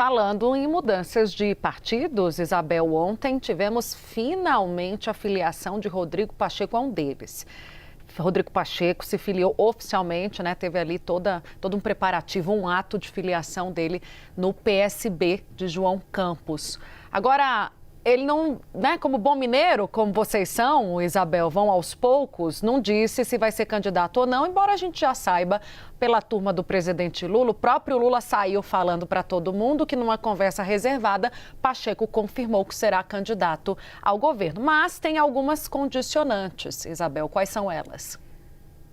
Falando em mudanças de partidos, Isabel, ontem tivemos finalmente a filiação de Rodrigo Pacheco a um deles. Rodrigo Pacheco se filiou oficialmente, né? Teve ali todo um preparativo, um ato de filiação dele no PSB de João Campos. Agora, ele não, né, como bom mineiro, como vocês são, Isabel, vão aos poucos, não disse se vai ser candidato ou não, embora a gente já saiba pela turma do presidente Lula. O próprio Lula saiu falando para todo mundo que numa conversa reservada, Pacheco confirmou que será candidato ao governo. Mas tem algumas condicionantes, Isabel, quais são elas?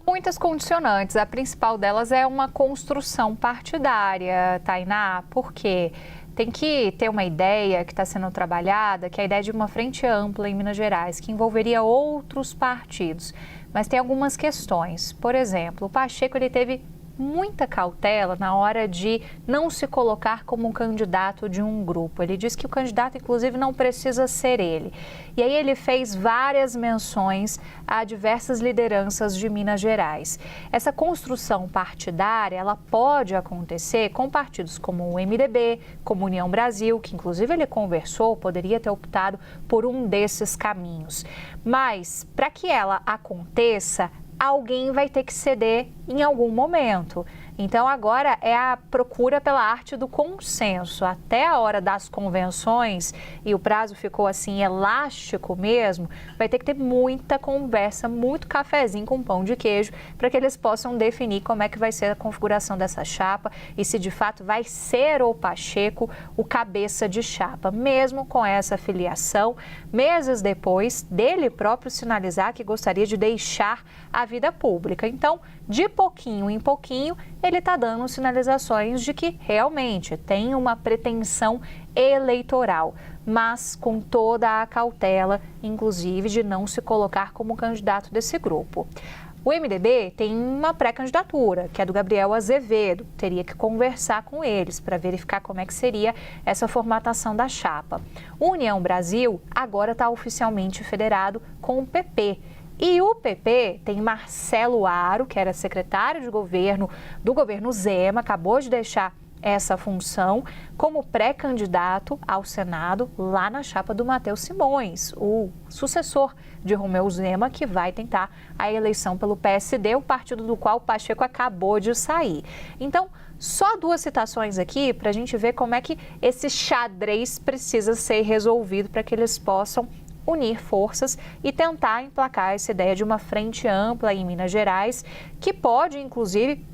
Muitas condicionantes. A principal delas é uma construção partidária, Tainá, porque tem que ter uma ideia que está sendo trabalhada, que é a ideia de uma frente ampla em Minas Gerais, que envolveria outros partidos. Mas tem algumas questões. Por exemplo, o Pacheco ele teve muita cautela na hora de não se colocar como um candidato de um grupo. Ele disse que o candidato, inclusive, não precisa ser ele. E aí ele fez várias menções a diversas lideranças de Minas Gerais. Essa construção partidária, ela pode acontecer com partidos como o MDB, como União Brasil, que inclusive ele conversou, poderia ter optado por um desses caminhos. Mas, para que ela aconteça, alguém vai ter que ceder em algum momento. Então, agora é a procura pela arte do consenso. Até a hora das convenções, e o prazo ficou assim elástico mesmo, vai ter que ter muita conversa, muito cafezinho com pão de queijo, para que eles possam definir como é que vai ser a configuração dessa chapa e se de fato vai ser o Pacheco o cabeça de chapa. Mesmo com essa filiação, meses depois dele próprio sinalizar que gostaria de deixar a vida pública. Então, de pouquinho em pouquinho, ele está dando sinalizações de que realmente tem uma pretensão eleitoral, mas com toda a cautela, inclusive de não se colocar como candidato desse grupo. O MDB tem uma pré-candidatura, que é do Gabriel Azevedo. Teria que conversar com eles para verificar como é que seria essa formatação da chapa. O União Brasil agora está oficialmente federado com o PP. E o PP tem Marcelo Aro, que era secretário de governo do governo Zema, acabou de deixar essa função como pré-candidato ao Senado lá na chapa do Matheus Simões, o sucessor de Romeu Zema, que vai tentar a eleição pelo PSD, o partido do qual o Pacheco acabou de sair. Então, só duas citações aqui para a gente ver como é que esse xadrez precisa ser resolvido para que eles possam unir forças e tentar emplacar essa ideia de uma frente ampla em Minas Gerais, que pode, inclusive,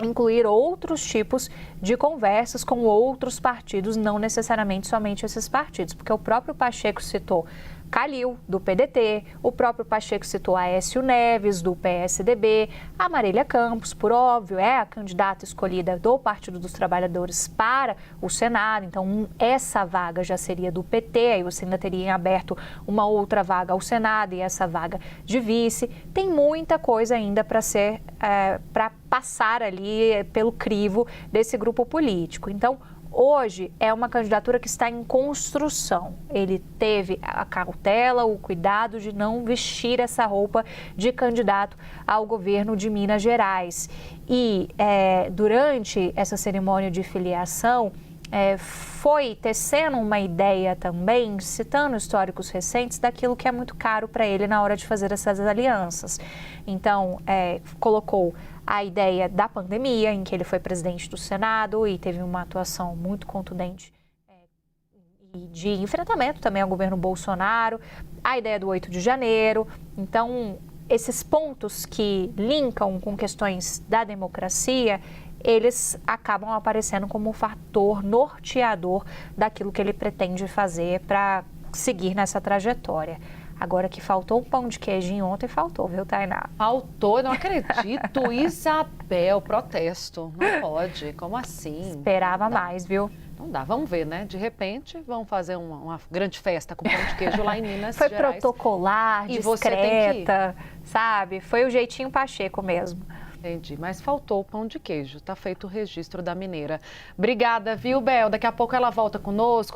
incluir outros tipos de conversas com outros partidos, não necessariamente somente esses partidos, porque o próprio Pacheco citou Calil, do PDT, o próprio Pacheco citou Aécio Neves, do PSDB, a Marília Campos, por óbvio, é a candidata escolhida do Partido dos Trabalhadores para o Senado, então essa vaga já seria do PT, aí você ainda teria em aberto uma outra vaga ao Senado e essa vaga de vice. Tem muita coisa ainda para ser, para passar ali pelo crivo desse grupo político. Então, hoje é uma candidatura que está em construção. Ele teve a cautela, o cuidado de não vestir essa roupa de candidato ao governo de Minas Gerais. E durante essa cerimônia de filiação, foi tecendo uma ideia também, citando históricos recentes, daquilo que é muito caro para ele na hora de fazer essas alianças. Então, colocou a ideia da pandemia, em que ele foi presidente do Senado e teve uma atuação muito contundente e de enfrentamento também ao governo Bolsonaro, a ideia do 8 de janeiro. Então, esses pontos que linkam com questões da democracia, eles acabam aparecendo como um fator norteador daquilo que ele pretende fazer para seguir nessa trajetória. Agora que faltou um pão de queijinho ontem, faltou, viu, Tainá? Faltou, não acredito. Isabel, protesto. Não pode, como assim? Esperava mais, viu? Não dá, vamos ver, né? De repente, vão fazer uma grande festa com pão de queijo lá em Minas Foi Gerais. protocolar, E discreta, você tem que sabe? Foi o jeitinho Pacheco mesmo. Entendi, mas faltou o pão de queijo. Tá feito o registro da mineira. Obrigada, viu, Bel? Daqui a pouco ela volta conosco.